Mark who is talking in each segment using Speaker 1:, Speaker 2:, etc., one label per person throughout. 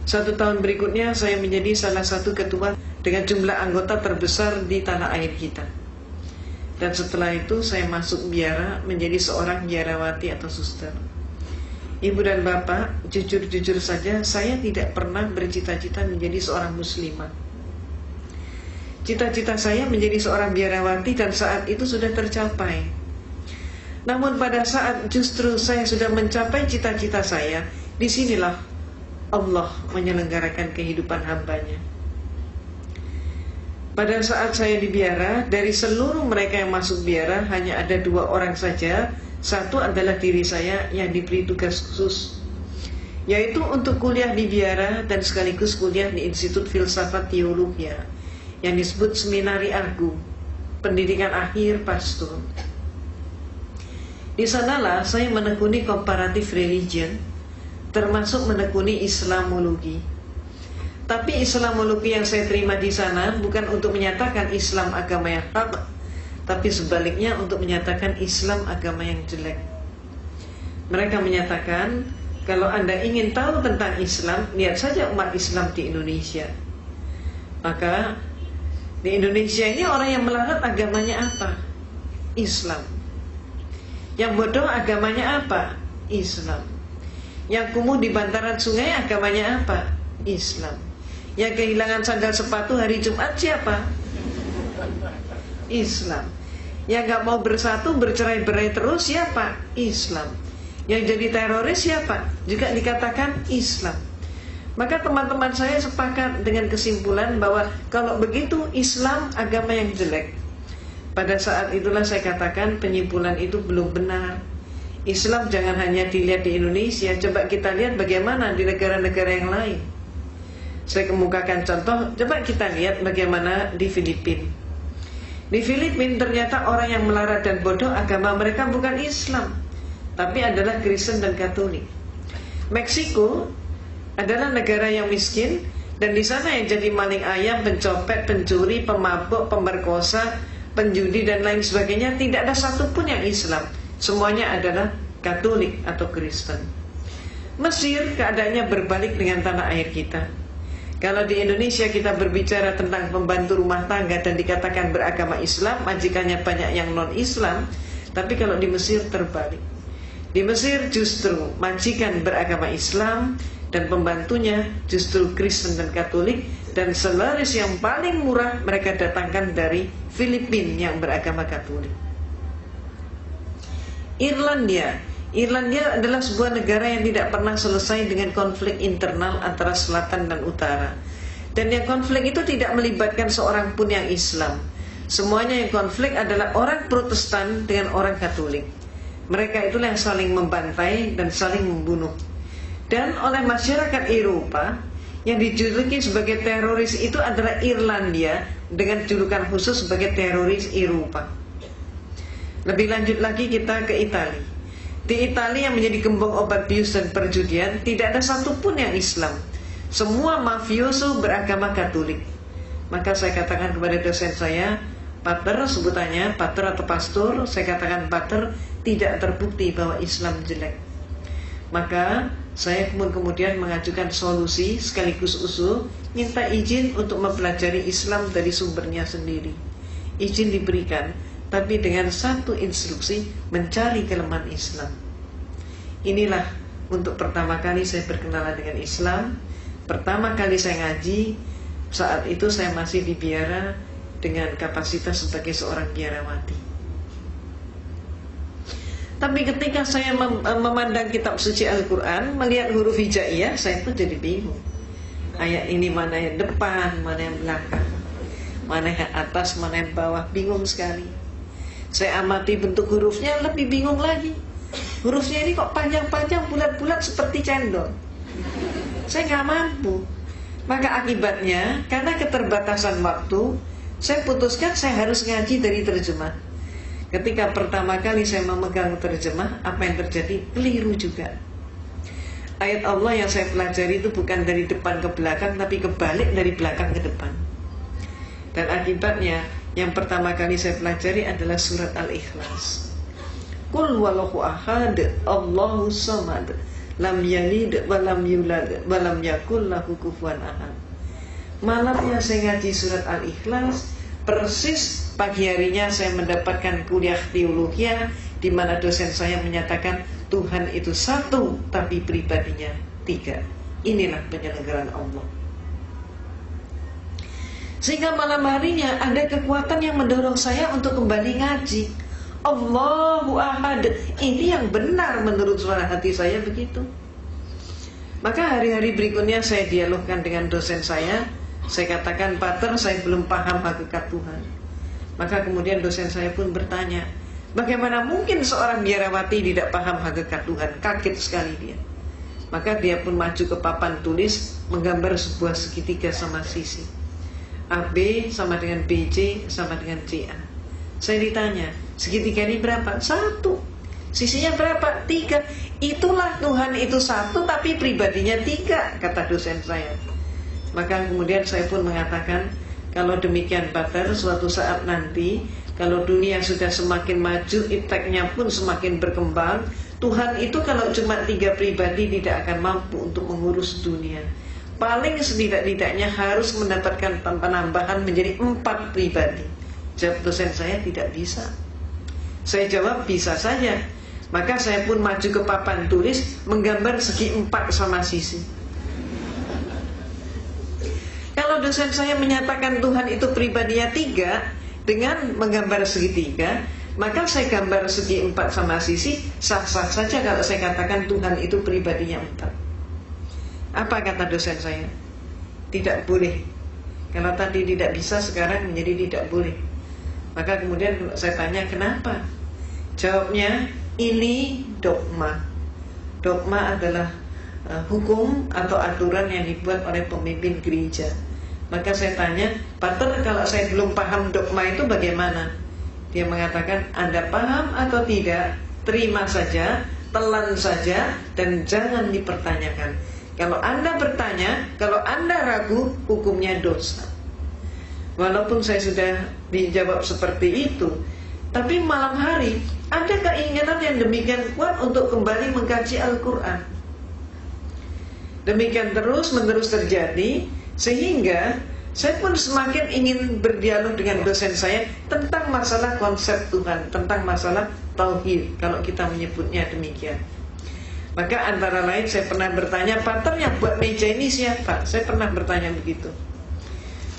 Speaker 1: 1 tahun berikutnya saya menjadi salah satu ketua dengan jumlah anggota terbesar di tanah air kita. Dan setelah itu saya masuk biara menjadi seorang biarawati atau suster. Ibu dan bapak, jujur-jujur saja saya tidak pernah bercita-cita menjadi seorang muslimah. Cita-cita saya menjadi seorang biarawati dan saat itu sudah tercapai. Namun pada saat justru saya sudah mencapai cita-cita saya, disinilah Allah menyelenggarakan kehidupan hambanya. Pada saat saya di biara, dari seluruh mereka yang masuk biara hanya ada 2 orang saja. Satu adalah diri saya yang diberi tugas khusus, yaitu untuk kuliah di biara dan sekaligus kuliah di Institut Filsafat Teologia yang disebut Seminari Argu, pendidikan akhir pastor. Di sanalah saya menekuni comparative religion, termasuk menekuni Islamologi. Tapi Islamologi yang saya terima di sana bukan untuk menyatakan Islam agama yang hak, tapi sebaliknya untuk menyatakan Islam agama yang jelek. Mereka menyatakan, kalau Anda ingin tahu tentang Islam, lihat saja umat Islam di Indonesia. Maka di Indonesia ini orang yang melarat agamanya apa? Islam. Yang bodoh agamanya apa? Islam. Yang kumuh di bantaran sungai agamanya apa? Islam. Yang kehilangan sandal sepatu hari Jumat siapa? Islam. Yang gak mau bersatu, bercerai-berai terus siapa? Islam. Yang jadi teroris siapa? Juga dikatakan Islam. Maka teman-teman saya sepakat dengan kesimpulan bahwa kalau begitu Islam agama yang jelek. Pada saat itulah saya katakan penyimpulan itu belum benar. Islam jangan hanya dilihat di Indonesia, coba kita lihat bagaimana di negara-negara yang lain. Saya kemukakan contoh, coba kita lihat bagaimana di Filipina. Di Filipina ternyata orang yang melarat dan bodoh agama mereka bukan Islam, tapi adalah Kristen dan Katolik. Meksiko adalah negara yang miskin, dan di sana yang jadi maling ayam, pencopet, pencuri, pemabuk, pemerkosa, penjudi dan lain sebagainya tidak ada satupun yang Islam. Semuanya adalah Katolik atau Kristen. Mesir keadaannya berbalik dengan tanah air kita. Kalau di Indonesia kita berbicara tentang pembantu rumah tangga dan dikatakan beragama Islam, majikannya banyak yang non-Islam. Tapi kalau di Mesir terbalik. Di Mesir justru majikan beragama Islam dan pembantunya justru Kristen dan Katolik. Dan selaris yang paling murah mereka datangkan dari Filipina yang beragama Katolik. Irlandia adalah sebuah negara yang tidak pernah selesai dengan konflik internal antara selatan dan utara. Dan yang konflik itu tidak melibatkan seorang pun yang Islam. Semuanya yang konflik adalah orang Protestan dengan orang Katolik. Mereka itulah yang saling membantai dan saling membunuh. Dan oleh masyarakat Eropa, yang dijuluki sebagai teroris itu adalah Irlandia dengan julukan khusus sebagai teroris Eropa. Lebih lanjut lagi kita ke Italia. Di Italia yang menjadi gembong obat bius dan perjudian, tidak ada satupun yang Islam. Semua mafioso beragama Katolik. Maka saya katakan kepada dosen saya, Pater, sebutannya Pater atau Pastor, saya katakan Pater, tidak terbukti bahwa Islam jelek. Maka saya kemudian mengajukan solusi sekaligus usul, minta izin untuk mempelajari Islam dari sumbernya sendiri. Izin diberikan, tapi dengan satu instruksi, mencari kelemahan Islam. Inilah untuk pertama kali saya berkenalan dengan Islam. Pertama kali saya ngaji, saat itu saya masih di biara dengan kapasitas sebagai seorang biarawati. Tapi ketika saya memandang kitab suci Al-Quran, melihat huruf hijaiyah, saya pun jadi bingung. Ayat ini mana yang depan, mana yang belakang, mana yang atas, mana yang bawah, bingung sekali. Saya amati bentuk hurufnya, lebih bingung lagi. Hurufnya ini kok panjang-panjang, bulat-bulat seperti cendol. Saya nggak mampu. Maka akibatnya, karena keterbatasan waktu, saya putuskan saya harus ngaji dari terjemah. Ketika pertama kali saya memegang terjemah, apa yang terjadi? Keliru juga. Ayat Allah yang saya pelajari itu bukan dari depan ke belakang, tapi kebalik dari belakang ke depan. Dan akibatnya, yang pertama kali saya pelajari adalah surat Al-Ikhlas. Qul huwallahu ahad, Allahu samad, lam yalid wa lam yulad wa lam yakul lahu kufuwan ahad. Malamnya saya ngaji surat Al-Ikhlas, persis pagi harinya saya mendapatkan kuliah teologi di mana dosen saya menyatakan Tuhan itu satu tapi pribadinya tiga. Inilah penyelenggaraan Allah. Sehingga malam harinya ada kekuatan yang mendorong saya untuk kembali ngaji. Allahu Ahad. Ini yang benar menurut suara hati saya begitu. Maka hari-hari berikutnya saya dialogkan dengan dosen saya. Saya katakan, Pater, saya belum paham hakikat Tuhan. Maka kemudian dosen saya pun bertanya, bagaimana mungkin seorang biarawati tidak paham hakikat Tuhan? Kaget sekali dia. Maka dia pun maju ke papan tulis, menggambar sebuah segitiga sama sisi. AB sama dengan BC sama dengan CA. Saya ditanya, segitiga ini berapa? 1. Sisinya berapa? 3. Itulah Tuhan itu satu tapi pribadinya 3, kata dosen saya. Maka kemudian saya pun mengatakan, kalau demikian Pater, suatu saat nanti kalau dunia sudah semakin maju, ipteknya pun semakin berkembang, Tuhan itu kalau cuma 3 pribadi tidak akan mampu untuk mengurus dunia. Paling setidak-tidaknya harus mendapatkan penambahan menjadi 4 pribadi. Jawab dosen saya, tidak bisa. Saya jawab, bisa saja. Maka saya pun maju ke papan tulis, menggambar segi 4 sama sisi. Kalau dosen saya menyatakan Tuhan itu pribadinya 3 dengan menggambar segitiga, maka saya gambar segi 4 sama sisi, sah-sah saja kalau saya katakan Tuhan itu pribadinya 4. Apa kata dosen saya? Tidak boleh. Kalau tadi tidak bisa, sekarang menjadi tidak boleh. Maka kemudian saya tanya, kenapa? Jawabnya, ini dogma. Dogma adalah hukum atau aturan yang dibuat oleh pemimpin gereja. Maka saya tanya, Pater, kalau saya belum paham dogma itu bagaimana? Dia mengatakan, Anda paham atau tidak, terima saja, telan saja, dan jangan dipertanyakan. Kalau Anda bertanya, kalau Anda ragu, hukumnya dosa. Walaupun saya sudah dijawab seperti itu, tapi malam hari ada keinginan yang demikian kuat untuk kembali mengkaji Al-Quran. Demikian terus-menerus terjadi, sehingga saya pun semakin ingin berdialog dengan dosen saya tentang masalah konsep Tuhan, tentang masalah tauhid, kalau kita menyebutnya demikian. Maka antara lain saya pernah bertanya, Pater, yang buat meja ini siapa? Saya pernah bertanya begitu.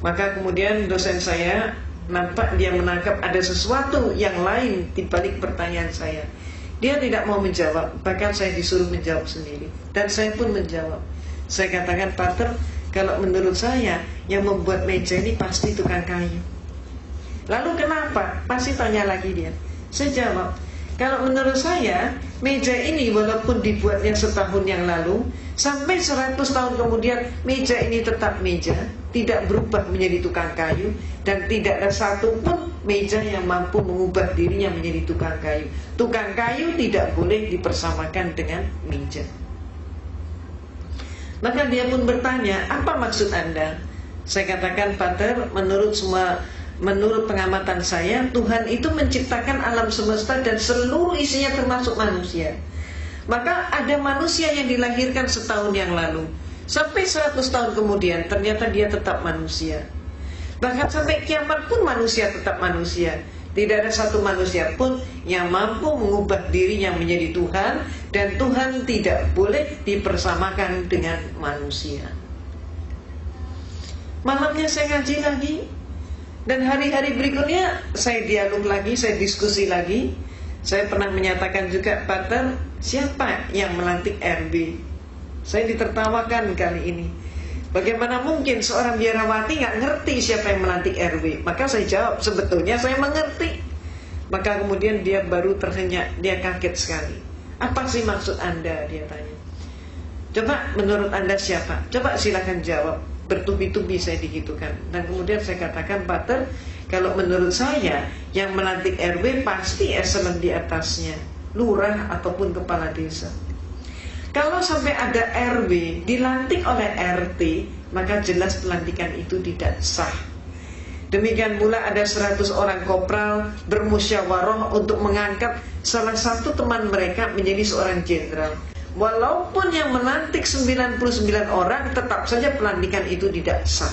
Speaker 1: Maka kemudian dosen saya nampak dia menangkap ada sesuatu yang lain di balik pertanyaan saya. Dia tidak mau menjawab, bahkan saya disuruh menjawab sendiri. Dan saya pun menjawab. Saya katakan, Pater, kalau menurut saya yang membuat meja ini pasti tukang kayu. Lalu kenapa? Pasti tanya lagi dia. Saya jawab, kalau menurut saya meja ini walaupun dibuatnya setahun yang lalu, sampai 100 tahun kemudian meja ini tetap meja, tidak berubah menjadi tukang kayu, dan tidak ada satupun meja yang mampu mengubah dirinya menjadi tukang kayu. Tukang kayu tidak boleh dipersamakan dengan meja. Maka dia pun bertanya, apa maksud Anda? Saya katakan, Pater, menurut pengamatan saya, Tuhan itu menciptakan alam semesta dan seluruh isinya termasuk manusia. Maka ada manusia yang dilahirkan setahun yang lalu, sampai 100 tahun kemudian ternyata dia tetap manusia. Bahkan sampai kiamat pun manusia tetap manusia. Tidak ada satu manusia pun yang mampu mengubah dirinya menjadi Tuhan, dan Tuhan tidak boleh dipersamakan dengan manusia. Malamnya saya ngaji lagi, dan hari-hari berikutnya saya dialog lagi, saya diskusi lagi. Saya pernah menyatakan juga, Pater, siapa yang melantik RB? Saya ditertawakan kali ini. Bagaimana mungkin seorang biarawati nggak ngerti siapa yang melantik RW? Maka saya jawab, sebetulnya saya mengerti. Maka kemudian dia baru tersenyum, dia kaget sekali. Apa sih maksud Anda? Dia tanya. Coba menurut Anda siapa? Coba silakan jawab. Bertubi-tubi saya digitukan. Dan kemudian saya katakan, Pater, kalau menurut saya yang melantik RW pasti eselon di atasnya, lurah ataupun kepala desa. Kalau sampai ada RW dilantik oleh RT, maka jelas pelantikan itu tidak sah. Demikian pula ada 100 orang kopral bermusyawarah untuk mengangkat salah satu teman mereka menjadi seorang jenderal. walaupun yang melantik 99 orang, tetap saja pelantikan itu tidak sah.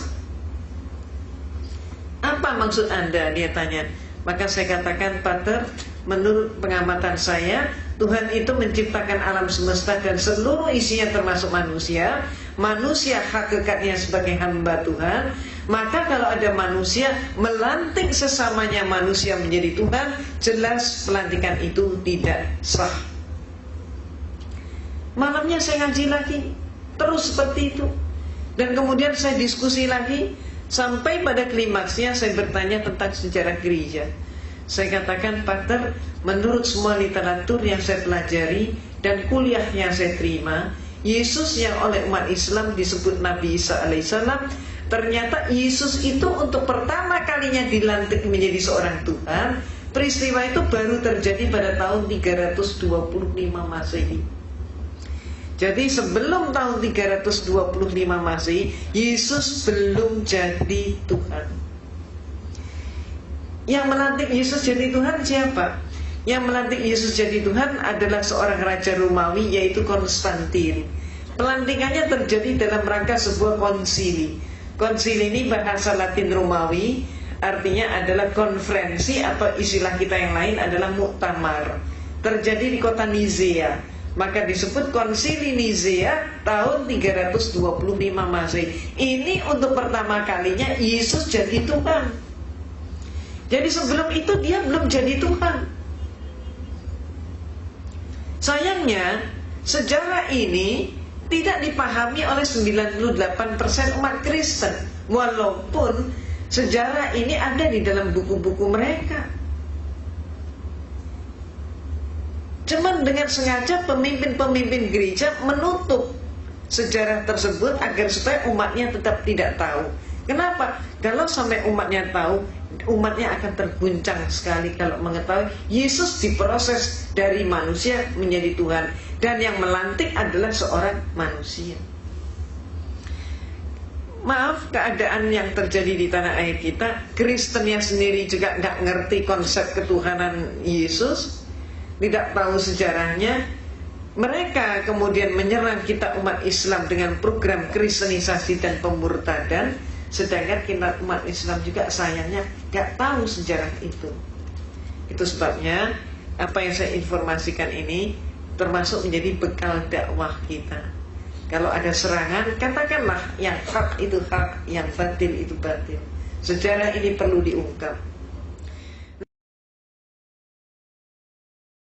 Speaker 1: Apa maksud Anda? Dia tanya. Maka saya katakan, Pater, menurut pengamatan saya, Tuhan itu menciptakan alam semesta dan seluruh isinya termasuk manusia. Manusia hakikatnya sebagai hamba Tuhan. Maka kalau ada manusia melantik sesamanya manusia menjadi Tuhan, jelas pelantikan itu tidak sah. Malamnya saya ngaji lagi, terus seperti itu. Dan kemudian saya diskusi lagi, sampai pada klimaksnya saya bertanya tentang sejarah gereja. Saya katakan, Pater, menurut semua literatur yang saya pelajari dan kuliah yang saya terima, Yesus yang oleh umat Islam disebut Nabi Isa alaihissalam, ternyata Yesus itu untuk pertama kalinya dilantik menjadi seorang Tuhan. Peristiwa itu baru terjadi pada tahun 325 Masehi. Jadi sebelum tahun 325 Masehi, Yesus belum jadi Tuhan. Yang melantik Yesus jadi Tuhan siapa? Yang melantik Yesus jadi Tuhan adalah seorang raja Romawi, yaitu Konstantin. Pelantikannya terjadi dalam rangka sebuah konsili. Konsili ini bahasa Latin Romawi, artinya adalah konferensi, atau istilah kita yang lain adalah muktamar. Terjadi di kota Nizea. Maka disebut konsili Nizea tahun 325 Masehi. Ini untuk pertama kalinya Yesus jadi Tuhan. Jadi sebelum itu dia belum jadi Tuhan. Sayangnya sejarah ini tidak dipahami oleh 98% umat Kristen, walaupun sejarah ini ada di dalam buku-buku mereka. Cuman dengan sengaja pemimpin-pemimpin gereja menutup sejarah tersebut agar supaya umatnya tetap tidak tahu. Kenapa? Kalau sampai umatnya tahu, umatnya akan terguncang sekali kalau mengetahui Yesus diproses dari manusia menjadi Tuhan, dan yang melantik adalah seorang manusia. Maaf, keadaan yang terjadi di tanah air kita, Kristennya sendiri juga nggak ngerti konsep ketuhanan Yesus, tidak tahu sejarahnya. Mereka kemudian menyerang kita umat Islam dengan program kristenisasi dan pemurtadan, sedangkan kita umat Islam juga sayangnya gak tahu sejarah itu. Itu sebabnya apa yang saya informasikan ini termasuk menjadi bekal dakwah kita. Kalau ada serangan, katakanlah yang hak itu hak, yang batil itu batil. Sejarah ini perlu diungkap.